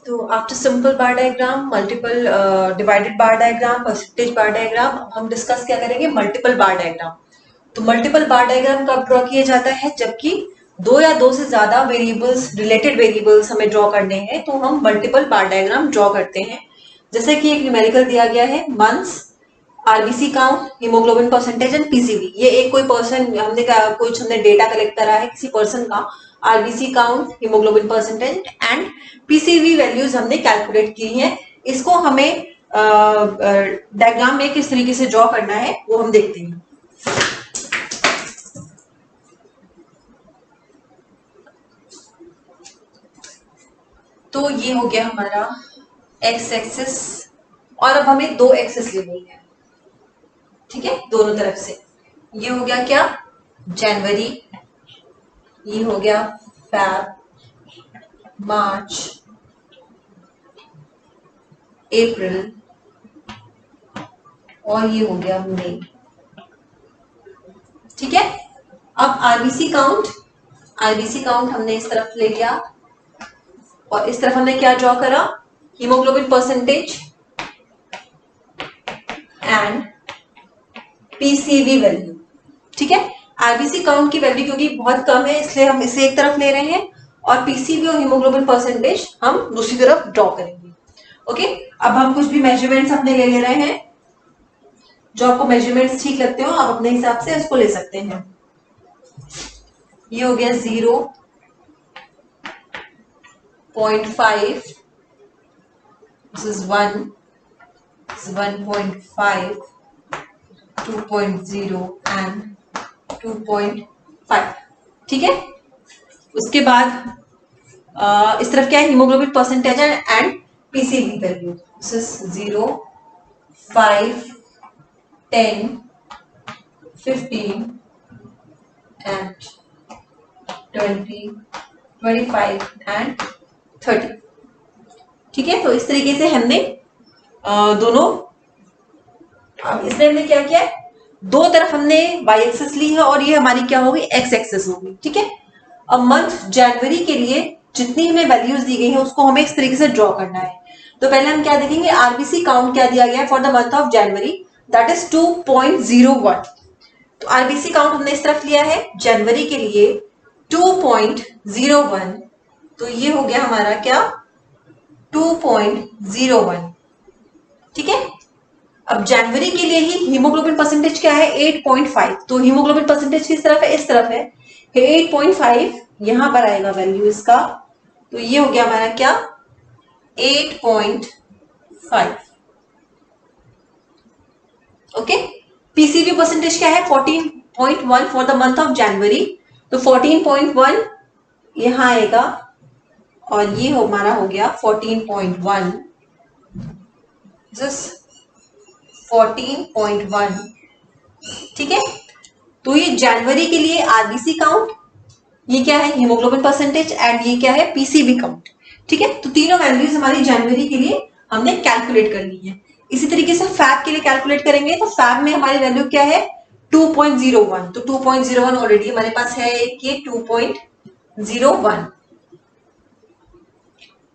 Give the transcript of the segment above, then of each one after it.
तो after simple bar diagram, multiple divided bar diagram, percentage bar diagram, हम discuss क्या करेंगे, मल्टीपल बार डायग्राम। तो मल्टीपल बार डायग्राम कब ड्रॉ किया जाता है, जबकि दो या दो से ज्यादा वेरिएबल्स, रिलेटेड वेरिएबल्स हमें ड्रॉ करने हैं, तो हम मल्टीपल बार डायग्राम ड्रॉ करते हैं। जैसे कि एक न्यूमेरिकल दिया गया है, months, RBC count, haemoglobin percentage and PCV. ये एक कोई पर्सन, हमने डेटा कलेक्ट करा है किसी पर्सन का, RBC count, haemoglobin percentage and PCV values हमने कैलकुलेट की हैं। इसको हमें डायग्राम में किस तरीके से ड्रॉ करना है वो हम देखते हैं। तो ये हो गया हमारा एक्स एक्सिस, और अब हमें दो एक्सिस लेनी है, ठीक है, दोनों तरफ से। ये हो गया क्या, जनवरी, ये हो गया फेब, मार्च, अप्रैल, और ये हो गया मई, ठीक है। अब आरबीसी काउंट हमने इस तरफ ले लिया, और इस तरफ हमने क्या ड्रॉ करा, haemoglobin percentage and PCV value, ठीक है। आरबीसी काउंट की वैल्यू क्योंकि बहुत कम है, इसलिए हम इसे एक तरफ ले रहे हैं, और पीसीवी और हीमोग्लोबिन परसेंटेज हम दूसरी तरफ ड्रॉ करेंगे। ओके, अब हम कुछ भी मेजरमेंट्स अपने ले रहे हैं, जो आपको मेजरमेंट्स ठीक लगते हो आप अपने हिसाब से उसको ले सकते हैं। ये हो गया 0.5, this is 1, this is 1.5, 2.0 and 2.5, ठीक है। उसके बाद इस तरफ क्या है, haemoglobin percentage and PCV value, this is 0, 5, 10, 15 and 20, 25 and 30, ठीक है। तो इस तरीके से हमने दोनों, अब इसमें हमने क्या किया है, दो तरफ हमने वाई एक्सेस ली है, और ये हमारी क्या होगी, एक्स एक्सेस होगी, ठीक है। अब मंथ जनवरी के लिए जितनी हमें वैल्यूज दी गई है उसको हमें इस तरीके से ड्रॉ करना है। तो पहले हम क्या देखेंगे, आरबीसी काउंट क्या दिया गया है for the month of January, that is 2.01। तो आरबीसी काउंट हमने इस तरफ लिया है जनवरी के लिए 2.01, तो ये हो गया हमारा क्या, 2.01, ठीक है। अब जनवरी के लिए ही हीमोग्लोबिन परसेंटेज क्या है, 8.5, तो हीमोग्लोबिन परसेंटेज किस तरफ है, इस तरफ है, 8.5 यहां पर आएगा वैल्यू इसका, तो ये हो गया हमारा क्या, 8.5, ओके। पीसीवी परसेंटेज क्या है, 14.1 for the month of January, तो 14.1 यहां आएगा, और ये हमारा हो गया 14.1, 14.1, ठीक है। तो ये जनवरी के लिए आरबीसी काउंट, ये क्या है, हीमोग्लोबिन परसेंटेज, एंड ये क्या है, पीसीवी काउंट, ठीक है। तो तीनों वैल्यूज हमारी जनवरी के लिए हमने कैलकुलेट करनी है। इसी तरीके से फैब के लिए कैलकुलेट करेंगे, तो फैब में हमारी वैल्यू क्या है, 2.01, तो 2.01 ऑलरेडी हमारे पास है, एक ये 2.01।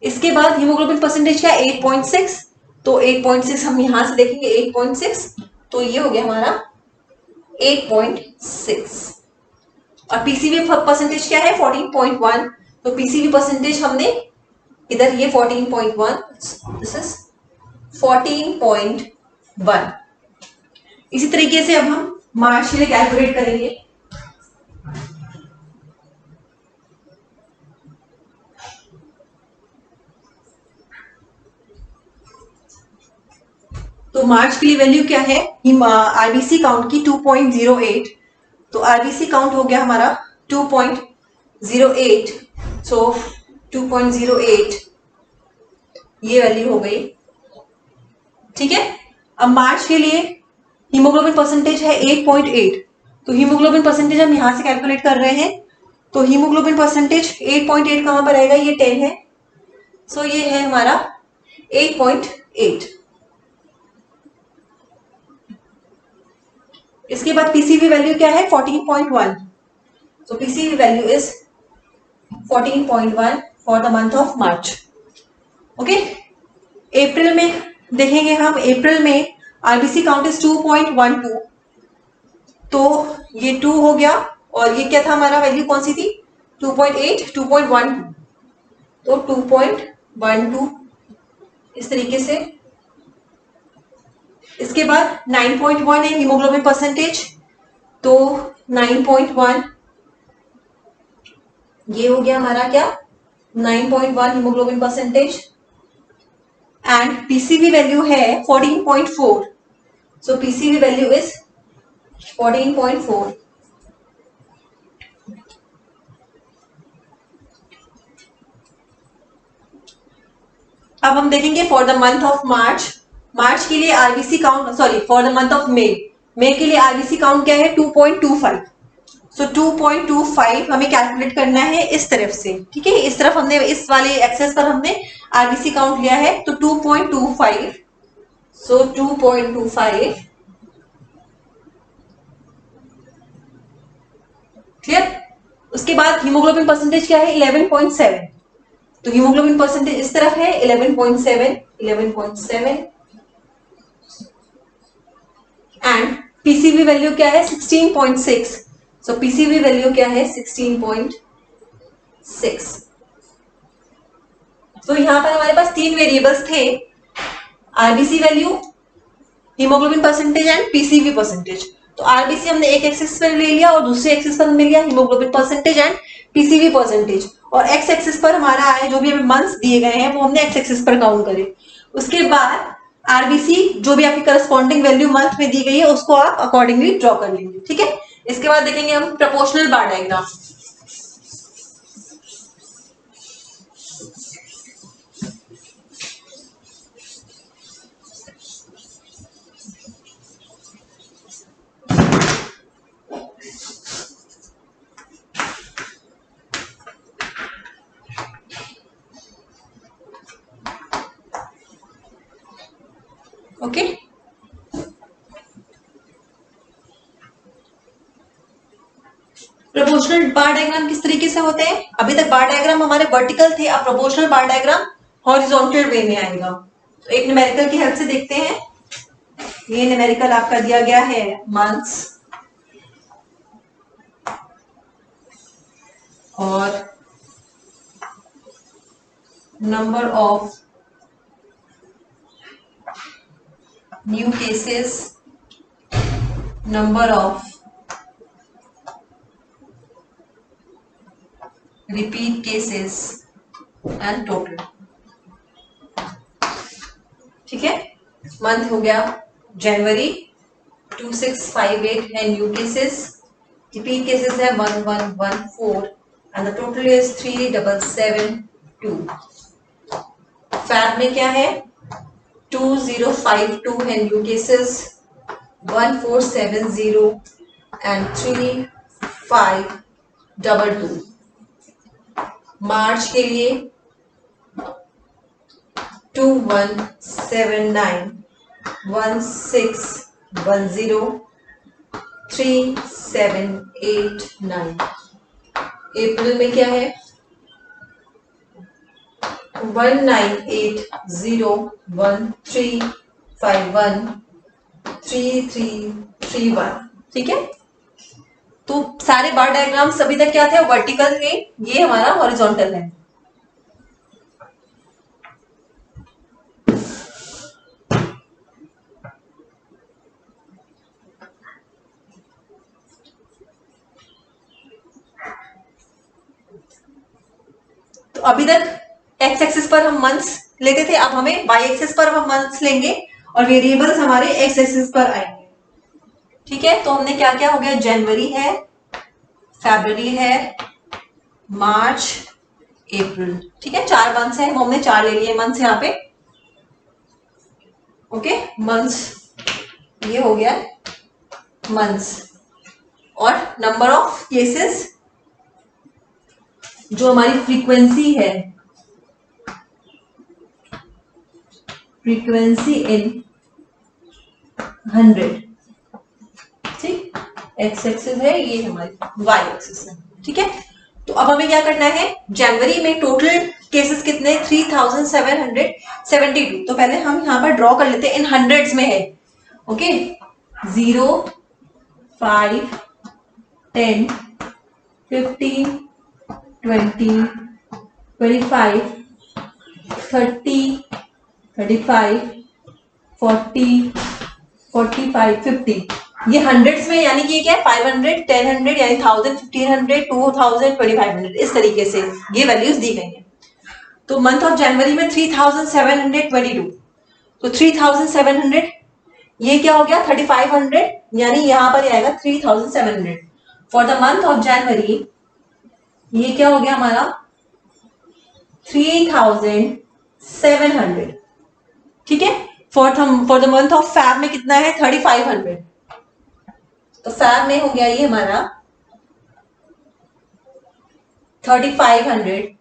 इसके बाद हीमोग्लोबिन परसेंटेज क्या है, 8.6, तो 8.6 हम यहां से देखेंगे, 8.6, तो ये हो गया हमारा 8.6, और पीसीवी परसेंटेज क्या है, 14.1, तो पीसीवी परसेंटेज हमने इधर ये 14.1, दिस इज 14.1। इसी तरीके से अब हम मार्च के लिए कैलकुलेट करेंगे। तो मार्च के लिए वैल्यू क्या है, आरबीसी काउंट की 2.08, तो आरबीसी काउंट हो गया हमारा 2.08, सो 2.08 ये वैल्यू हो गई, ठीक है। अब मार्च के लिए हीमोग्लोबिन परसेंटेज है 8.8, तो हीमोग्लोबिन परसेंटेज हम यहां से कैलकुलेट कर रहे हैं, तो हीमोग्लोबिन परसेंटेज 8.8 कहां पर आएगा, ये 10 है, सो ये है हमारा 8.8। इसके बाद पीसीवी वैल्यू क्या है, 14.1, so PCV value is 14.1 for the month of March, okay, अप्रैल में देखेंगे हम, अप्रैल में आरबीसी काउंट इज 2.12, तो ये 2 हो गया, और ये क्या था हमारा, वैल्यू कौन सी थी, 2.8, 2.12, तो 2.12 इस तरीके से। इसके बाद 9.1 है हीमोग्लोबिन परसेंटेज, तो 9.1 ये हो गया हमारा क्या, 9.1 haemoglobin percentage. And PCV value है 14.4, सो पीसीवी वैल्यू इज 14.4। अब हम देखेंगे for the month of March, मार्च के लिए RBC count, sorry for the month of May के लिए आरबीसी काउंट क्या है, 2.25, सो 2.25 हमें कैलकुलेट करना है इस तरफ से, ठीक है, इस तरफ हमने, इस वाले एक्सेस पर हमने आरबीसी काउंट लिया है, तो 2.25, सो 2.25, क्लियर। उसके बाद हीमोग्लोबिन परसेंटेज क्या है, 11.7, तो हीमोग्लोबिन परसेंटेज इस तरफ है 11.7, 11.7, एंड पीसीवी वैल्यू क्या है 16.6, सो पीसीवी वैल्यू क्या है 16.6। तो यहां पर हमारे पास 3 वेरिएबल्स थे, RBC value, haemoglobin percentage and PCV percentage. तो आरबीसी हमने एक एक्सिस पर ले लिया और दूसरे एक्सिस पर हमने लिया haemoglobin percentage and PCV percentage, और एक्स एक्सिस पर हमारा आए जो भी हमें मंथ्स दिए गए हैं वो हमने एक्स एक्सिस पर काउंट करे। उसके बाद आरबीसी जो भी आपकी करस्पॉन्डिंग वैल्यू मंथ में दी गई है उसको आप अकॉर्डिंगली ड्रॉ कर लेंगे, ठीक है। इसके बाद देखेंगे हम प्रोपोर्शनल बार डायग्राम। ओके, प्रोपोर्शनल बार डायग्राम किस तरीके से होते हैं, अभी तक बार डायग्राम हमारे वर्टिकल थे, अब प्रोपोर्शनल बार डायग्राम हॉरिजॉन्टल वे में आएगा। तो एक न्यूमेरिकल की हेल्प से देखते हैं, ये न्यूमेरिकल आपका दिया गया है मंथ्स और number of new cases, number of repeat cases and total, ठीक है। मंथ हो गया जनवरी, 2658 है न्यू केसेस, रिपीट केसेस है 1114 एंड द टोटल इज 3772। फैब में क्या है, 2052 है न्यू केसेस, 1470 एंड 3522। मार्च के लिए 2179 1610 3789। अप्रैल में क्या है, 19801351 3331, ठीक है। तो सारे बार डायग्राम्स अभी तक क्या थे, वर्टिकल थे, ये हमारा हॉरिजॉन्टल है। तो अभी तक एक्स एक्सिस पर हम मंथ्स लेते थे, अब हमें वाई एक्सिस पर हम मंथ्स लेंगे और वेरिएबल्स हमारे एक्स एक्सिस पर आएंगे, ठीक है। तो हमने क्या क्या हो गया, जनवरी है, फरवरी है, मार्च, अप्रैल, ठीक है, 4 मंथ्स है, हमने 4 ले लिए मंथ्स यहाँ पे, ओके। मंथ्स ये हो गया मंथ्स, और नंबर ऑफ केसेस जो हमारी फ्रीक्वेंसी है, फ्रीक्वेंसी इन 100, ठीक, एक्स एक्सिस है, ये हमारी वाई एक्सिस है, ठीक है। तो अब हमें क्या करना है, जनवरी में टोटल केसेस कितने 3772। तो पहले हम यहाँ पर ड्रॉ कर लेते हैं, इन हंड्रेड्स में है। ओके 0 5 10 15 20 25 30 35 40 45 50। ये हंड्रेड्स में, यानी कि क्या है 500 1000 यानी 1000 1500 2000 2500 इस तरीके से ये वैल्यूज दी गई हैं। तो मंथ ऑफ जनवरी में 3722, तो 3700 ये क्या हो गया 3500, यानी यहां पर आएगा 3700 for the month of January. ये क्या हो गया हमारा 3700। ठीक है, for the month of Feb में कितना है 3500, तो फैब में हो गया ये हमारा 3500।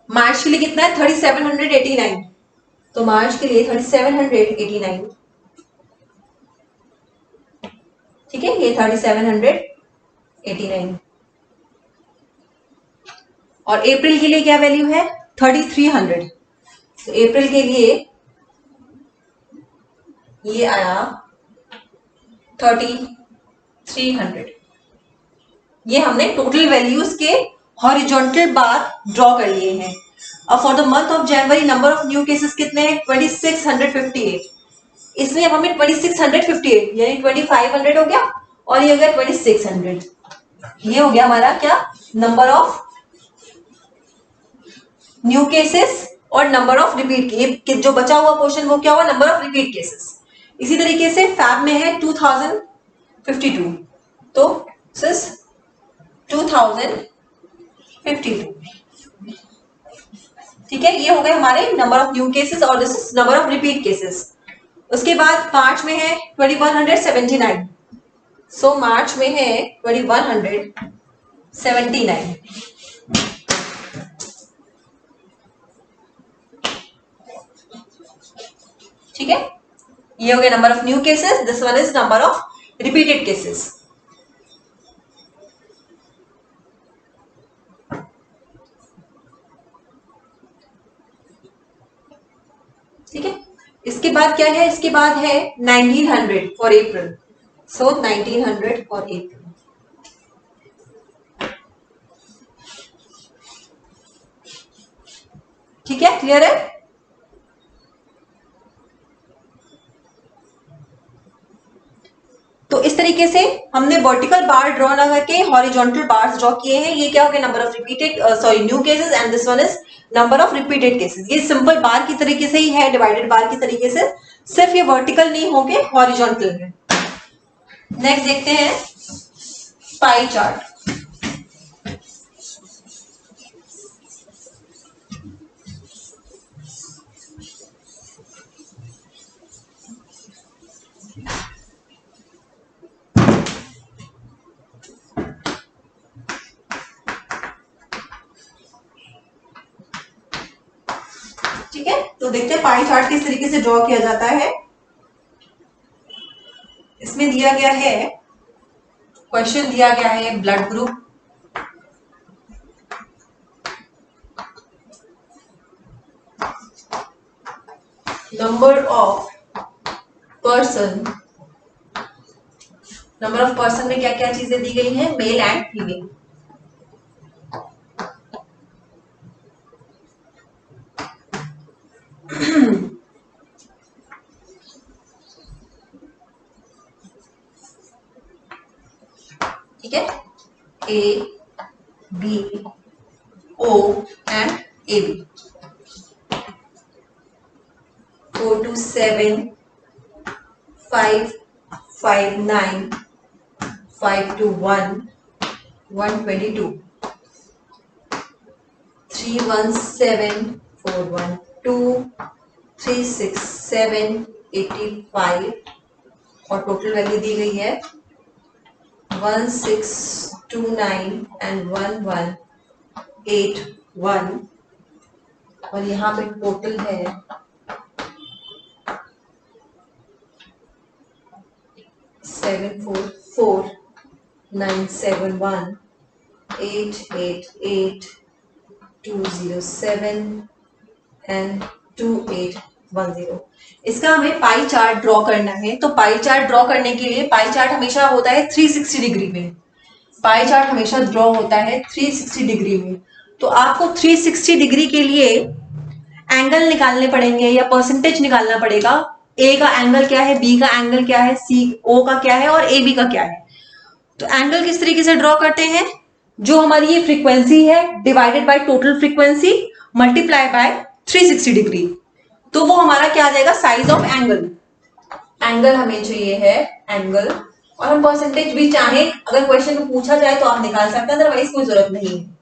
मार्च के लिए कितना है 3789, तो मार्च के लिए 3789। ठीक है, ये 3789। और अप्रैल के लिए क्या वैल्यू है 3300, तो अप्रैल के लिए ये आया 3300। ये हमने टोटल वैल्यूज के हॉरिजॉन्टल बार ड्रॉ कर लिए हैं। अब for the month of January number of new cases कितने हैं 2658। इसमें अब हमें 2658 यानी 2500 हो गया, और ये हो गया 2600। ये हो गया हमारा क्या नंबर ऑफ न्यू केसेस और नंबर ऑफ रिपीट के, जो बचा हुआ पोर्शन वो क्या हुआ नंबर ऑफ रिपीट केसेस। इसी तरीके से फैब में है 2052, तो सिस 2052। ठीक है, ये हो गए हमारे नंबर ऑफ न्यू केसेस और this is number of repeat cases. उसके बाद मार्च में है 2179, सो मार्च में है 2179। ठीक है, ये हो गया number of new cases, this one is number of repeated cases. ठीक है, इसके बाद क्या है, इसके बाद है 1900 फॉर अप्रैल, सो 1900 फॉर अप्रैल। ठीक है, क्लियर है। तो इस तरीके से हमने वर्टिकल बार ड्रॉ ना करके हॉरिजॉन्टल बार्स ड्रॉ किए हैं। ये क्या हो गया number of repeated sorry new cases, and this one is number of repeated cases. ये सिंपल बार की तरीके से ही है, डिवाइडेड बार की तरीके से, सिर्फ ये वर्टिकल नहीं होके हॉरिजॉन्टल है। नेक्स्ट देखते हैं पाई चार्ट। ठीक है, तो देखते हैं पाई चार्ट किस तरीके से ड्रॉ किया जाता है। इसमें दिया गया है, क्वेश्चन दिया गया है blood group, number of person, number of person में क्या क्या चीजें दी गई हैं, मेल एंड फीमेल। ठीक है, A B O and A B, 4 to 7 5 5 9 5 to 1 122 3 1 7 4 1 2 3 6 7 85, और टोटल वैल्यू दी गई है 1629 एंड 1181, और यहाँ पे टोटल है 744971 888,207 एंड 2810। इसका हमें पाई चार्ट ड्रॉ करना है। तो पाई चार्ट ड्रॉ करने के लिए पाई चार्ट हमेशा होता है 360 डिग्री में। पाई चार्ट हमेशा ड्रॉ होता है 360 डिग्री में। तो आपको 360 डिग्री के लिए एंगल निकालने पड़ेंगे या परसेंटेज निकालना पड़ेगा। ए का एंगल क्या है, बी का एंगल क्या है, सी ओ का क्या है और ए बी का क्या है। तो एंगल किस तरीके से ड्रॉ करते हैं, जो हमारी ये फ्रीक्वेंसी है divided by total frequency multiply by 360 degree. तो वो हमारा क्या आ जाएगा, साइज ऑफ एंगल। एंगल हमें चाहिए है एंगल, और हम परसेंटेज भी चाहें अगर क्वेश्चन में पूछा जाए तो आप निकाल सकते हैं, अदरवाइज कोई जरूरत नहीं है।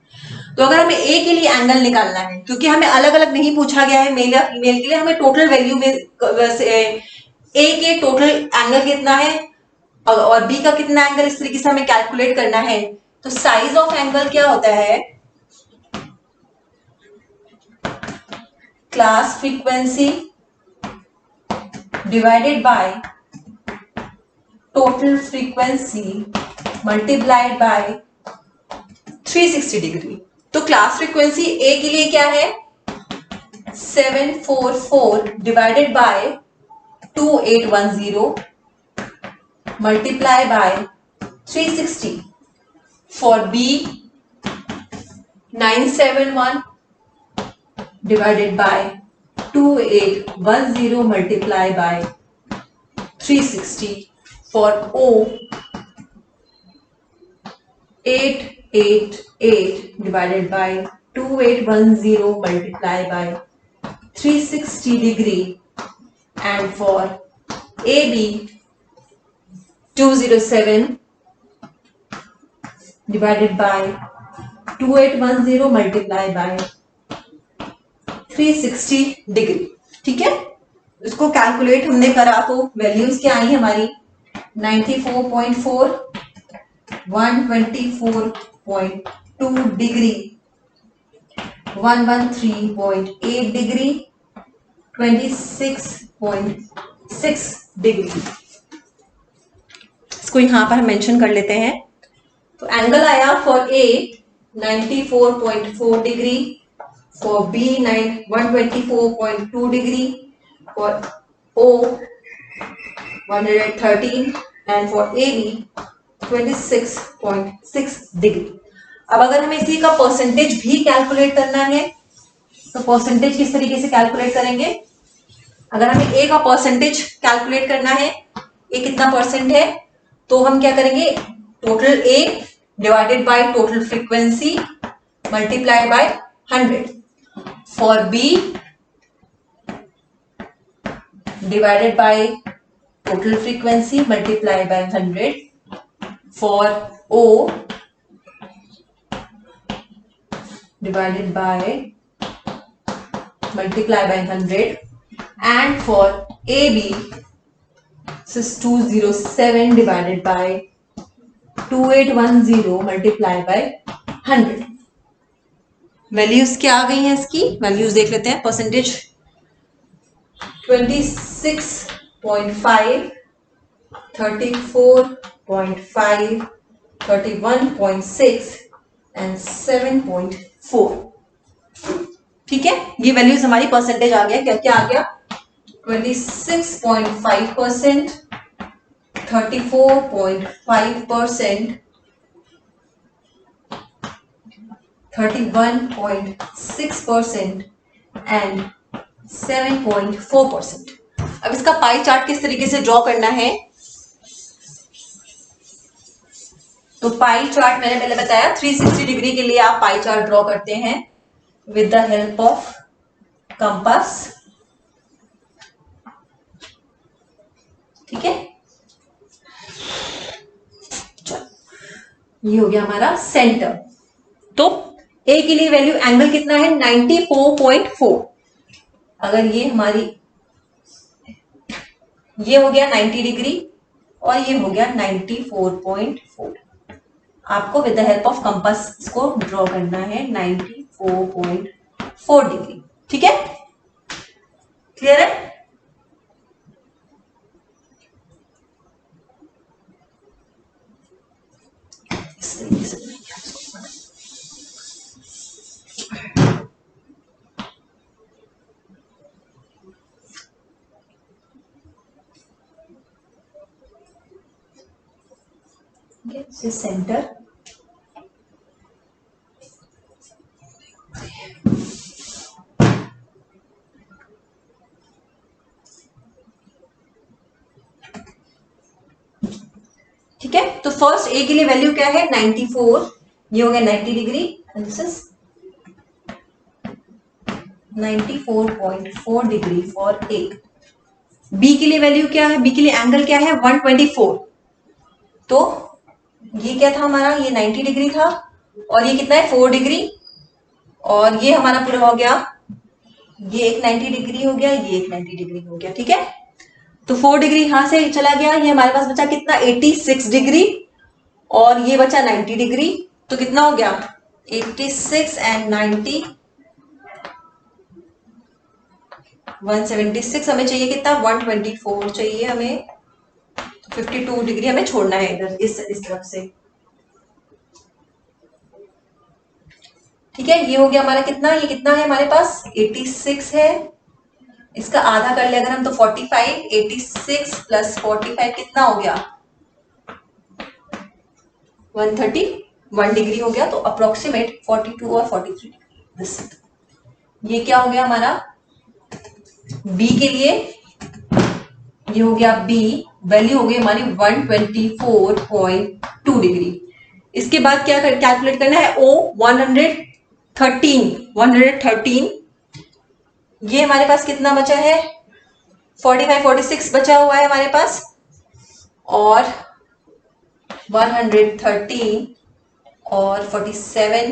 तो अगर हमें ए के लिए एंगल निकालना है, क्योंकि हमें अलग अलग नहीं पूछा गया है मेल या फीमेल के लिए, हमें टोटल वैल्यू में ए के टोटल एंगल कितना है और बी का कितना एंगल, इस तरीके से हमें कैलकुलेट करना है। तो साइज ऑफ एंगल क्या होता है, class frequency divided by total frequency multiplied by 360 degree. तो क्लास फ्रीक्वेंसी ए के लिए क्या है, 744 divided by 2810 multiply by 360। For B 971 divided by 2810 multiply by 360. For O 888 divided by 2810 multiply by 360 degree. And for AB 207 divided by 2810 multiply by 360 degree. ठीक है, इसको calculate हमने करा तो वैल्यूज क्या आई हमारी, 94.4, 124.2 डिग्री, 113.8 डिग्री, 26.6 डिग्री। इसको यहां पर हम मेंशन कर लेते हैं। तो एंगल आया for a 94.4 degree, for B 124.2 degree, for O 113 and for AB 26.6 degree। अब अगर हमें इसी का परसेंटेज भी कैलकुलेट करना है तो परसेंटेज किस तरीके से कैलकुलेट करेंगे, अगर हमें A का परसेंटेज कैलकुलेट करना है, A कितना परसेंट है, तो हम क्या करेंगे, total A divided by total frequency multiply by 100। For B divided by total frequency multiply by 100. For O divided by multiply by 100. And for AB this is 207 divided by 2810 multiply by 100। Values क्या आ गई हैं, इसकी values देख लेते हैं। Percentage 26.5, 34.5, 31.6 and 7.4। ठीक है, ये वैल्यूज हमारी परसेंटेज आ गया। क्या क्या आ गया, 26.5%, 34.5%, 31.6% एंड 7.4%। अब इसका पाई चार्ट किस तरीके से ड्रॉ करना है, तो पाई चार्ट मैंने पहले बताया 360 डिग्री के लिए आप पाई चार्ट ड्रॉ करते हैं with the help of compass. ठीक है, ये हो गया हमारा सेंटर। तो ए के लिए वैल्यू एंगल कितना है, 94.4। अगर ये हमारी ये हो गया 90 डिग्री और ये हो गया 94.4। आपको with the help of compass इसको ड्रॉ करना है 94.4 डिग्री। ठीक है, क्लियर है। इस तरीके से सेंटर ठीक है। तो फर्स्ट ए के लिए वैल्यू क्या है 94, ये हो गया 90 degree, this is 94.4 degree for A. B के लिए वैल्यू क्या है, बी के लिए एंगल क्या है 124, तो ये क्या था हमारा, ये 90 डिग्री था और ये कितना है 4 डिग्री, और ये हमारा पूरा हो गया, ये एक 90 डिग्री हो गया, ये एक 90 डिग्री हो गया, ठीक है। तो 4 डिग्री यहां से चला गया, ये हमारे पास बचा कितना 86 डिग्री, और ये बचा 90 डिग्री, तो कितना हो गया 86 एंड 90 176, हमें चाहिए कितना 124 चाहिए हमें, 52 डिग्री हमें छोड़ना है इधर इस तरफ से, ठीक है। ये हो गया हमारा कितना, ये कितना है हमारे पास 86 है, इसका आधा कर लिया अगर हम तो 45, 86 प्लस 45 कितना हो गया 131 डिग्री हो गया, तो अप्रोक्सीमेट 42 और 43 डिग्री दिस। ये क्या हो गया हमारा बी के लिए, ये हो गया बी, वैल्यू हो गई हमारी 124.2 डिग्री। इसके बाद क्या कैलकुलेट करना है ओ 113, ये हमारे पास कितना बचा है 45 46 बचा हुआ है हमारे पास, और 113 और 47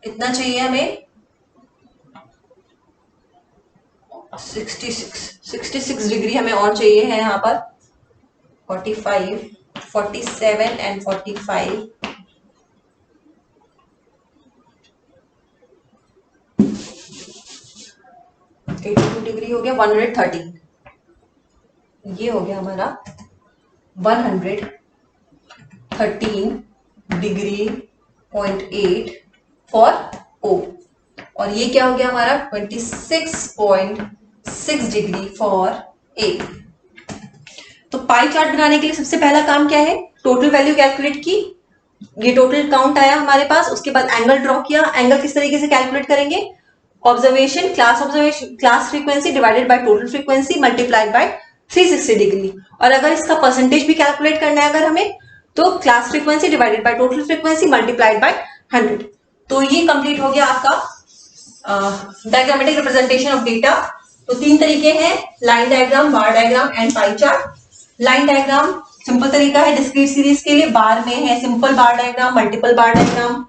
कितना चाहिए हमें 66 डिग्री हमें और चाहिए है यहाँ पर, 45 47 एंड 45 82 डिग्री हो गया 113, ये हो गया हमारा 113 डिग्री 0.8 फॉर ओ, और ये क्या हो गया हमारा 26.6 डिग्री फॉर ए। तो पाई चार्ट बनाने के लिए सबसे पहला काम क्या है, टोटल वैल्यू कैलकुलेट की, ये टोटल काउंट आया हमारे पास, उसके बाद एंगल ड्रॉ किया। एंगल किस तरीके से कैलकुलेट करेंगे, observation class frequency divided by total frequency multiplied by 360 degree, और अगर इसका परसेंटेज भी कैलकुलेट करना है अगर हमें, तो class frequency divided by total frequency multiplied bye 100। तो ये कंप्लीट हो गया आपका डायग्रामेटिक रिप्रेजेंटेशन ऑफ डेटा। तो 3 तरीके हैं, line diagram, bar diagram and pie chart. Line diagram simple तरीका है डिस्क्रीट सीरीज के लिए, बार में है simple bar diagram, multiple bar diagram,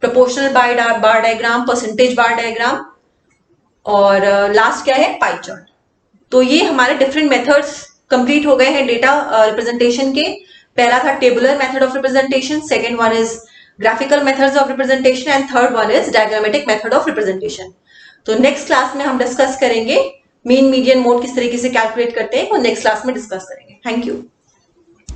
proportional बार डायग्राम, परसेंटेज बार डायग्राम, और लास्ट क्या है पाई चार्ट। तो ये हमारे डिफरेंट मेथड्स कंप्लीट हो गए हैं डेटा रिप्रेजेंटेशन के। पहला था tabular method of representation, second one is graphical methods of representation, and third one is diagrammatic method of representation. तो नेक्स्ट क्लास में हम डिस्कस करेंगे मीन मीडियन मोड किस तरीके से कैलकुलेट करते हैं, वो नेक्स्ट क्लास में डिस्कस करेंगे। Thank you.